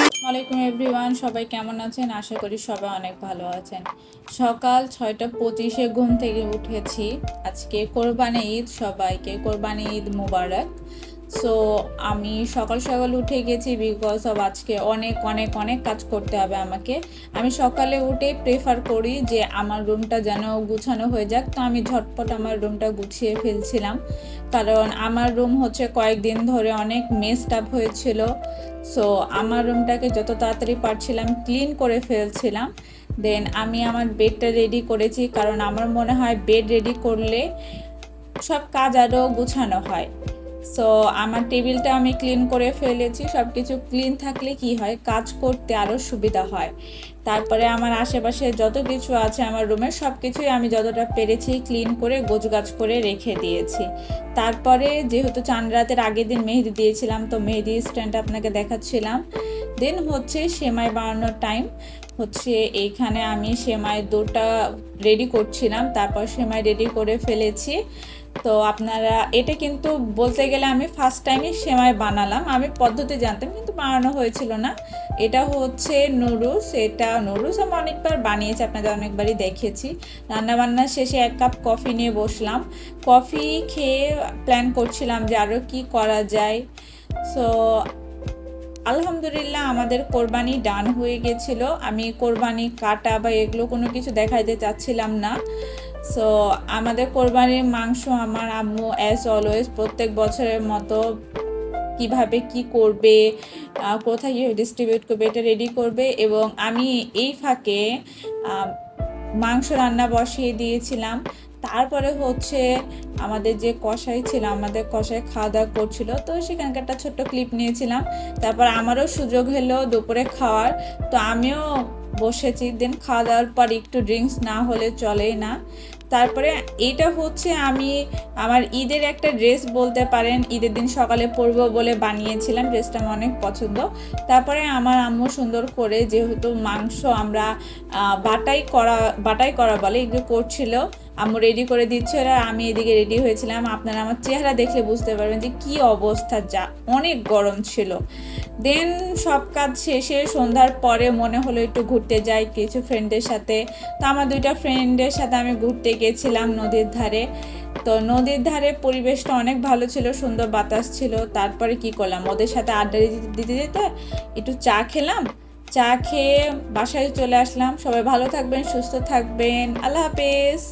আসসালামাইকুম এভরিওয়ান, সবাই কেমন আছেন? আশা করি সবাই অনেক ভালো আছেন। সকাল 6টা 25-এ ঘুম থেকে উঠেছি। আজকে কোরবানি ঈদ, সবাইকে কোরবানি ঈদ মুবারক। সো আমি সকাল সকাল উঠে গেছি বিকজ অফ আজকে অনেক অনেক অনেক কাজ করতে হবে আমাকে। আমি সকালে উঠে প্রেফার করি যে আমার রুমটা যেন গুছানো হয়ে যাক, তো আমি ঝটপট আমার রুমটা গুছিয়ে ফেলছিলাম। কারণ আমার রুম হচ্ছে কয়েকদিন ধরে অনেক মেসড আপ হয়েছিল। সো আমার রুমটাকে যত তাড়াতাড়ি পারছিলাম ক্লিন করে ফেলছিলাম। দেন আমি আমার বেডটা রেডি করেছি, কারণ আমার মনে হয় বেড রেডি করলে সব কাজ আরও গুছানো হয়। সো আমার টেবিলটা আমি ক্লিন করে ফেলেছি। সব কিছু ক্লিন থাকলে কি হয়, কাজ করতে আরও সুবিধা হয়। তারপরে আমার আশেপাশে যত কিছু আছে আমার রুমের সব কিছুই আমি যতটা পেরেছি ক্লিন করে গোছগাছ করে রেখে দিয়েছি। তারপরে যেহেতু চাঁদ রাতের আগের দিন মেহেদি দিয়েছিলাম, তো মেহেদি স্ট্যান্ডটা আপনাকে দেখাচ্ছিলাম। দেন হচ্ছে সেমাই বানানোর টাইম। হচ্ছে এইখানে আমি সেমাই দুটা রেডি করছিলাম, তারপর সেমাই রেডি করে ফেলেছি। তো আপনারা এটা কিন্তু বলতে গেলে আমি ফার্স্ট টাইমই সেমাই বানালাম। আমি পদ্ধতি জানতাম কিন্তু বানানো হয়েছিল না। এটা হচ্ছে নুডলস। এটা নুডলস আমি অনেকবার বানিয়েছি, আপনাদের অনেকবারই দেখেছি। রান্নাবান্না শেষে 1 কাপ কফি নিয়ে বসলাম। কফি খেয়ে প্ল্যান করছিলাম যে আরও কি করা যায়। সো আলহামদুলিল্লাহ আমাদের কোরবানি ডান হয়ে গেছিল। আমি কোরবানি কাটা বা এগুলো কোনো কিছু দেখাইতে চাচ্ছিলাম না। সো আমাদের কোরবানির মাংস আমার আম্মু অ্যাজ অলওয়েজ প্রত্যেক বছরের মতো কিভাবে কি করবে, কোথায় ডিস্ট্রিবিউট করবে এটা রেডি করবে। এবং আমি এই ফাঁকে মাংস রান্না বসিয়ে দিয়েছিলাম। তারপরে হচ্ছে আমাদের যে কষাই ছিল, আমাদের কষাই খাওয়া দাওয়া করছিল, তো সেখানকার একটা ছোট্ট ক্লিপ নিয়েছিলাম। তারপর আমারও সুযোগ হলো দুপুরে খাওয়ার, তো আমিও বসেছি। দেন খাওয়া দাওয়ার পর একটু ড্রিঙ্কস না হলে চলেই না। তারপরে এইটা হচ্ছে আমি আমার ঈদের একটা ড্রেস বলতে পারেন, ঈদের দিন সকালে পরবো বলে বানিয়েছিলাম। ড্রেসটা আমার অনেক পছন্দ। তারপরে আমার আম্মু সুন্দর করে, যেহেতু মাংস আমরা বাটাই করা বলে, এগুলো করছিল, আম্মু রেডি করে দিচ্ছিল আর আমি এদিকে রেডি হয়েছিলাম। আপনারা আমার চেহারা দেখলে বুঝতে পারবেন যে কি অবস্থা, যা অনেক গরম ছিল। দেন সব কাজ শেষে সন্ধ্যার পরে মনে হলো একটু ঘুরতে যাই কিছু ফ্রেন্ডের সাথে। তো আমার 2টা ফ্রেন্ডের সাথে আমি ঘুরতে গেছিলাম নদীর ধারে। তো নদীর ধারে পরিবেশটা অনেক ভালো ছিল, সুন্দর বাতাস ছিল। তারপরে কি করলাম, ওদের সাথে আড্ডা দিতে দিতে একটু চা খেলাম। চা খেয়ে বাসায় চলে আসলাম। সবাই ভালো থাকবেন, সুস্থ থাকবেন। আল্লাহ হাফেজ।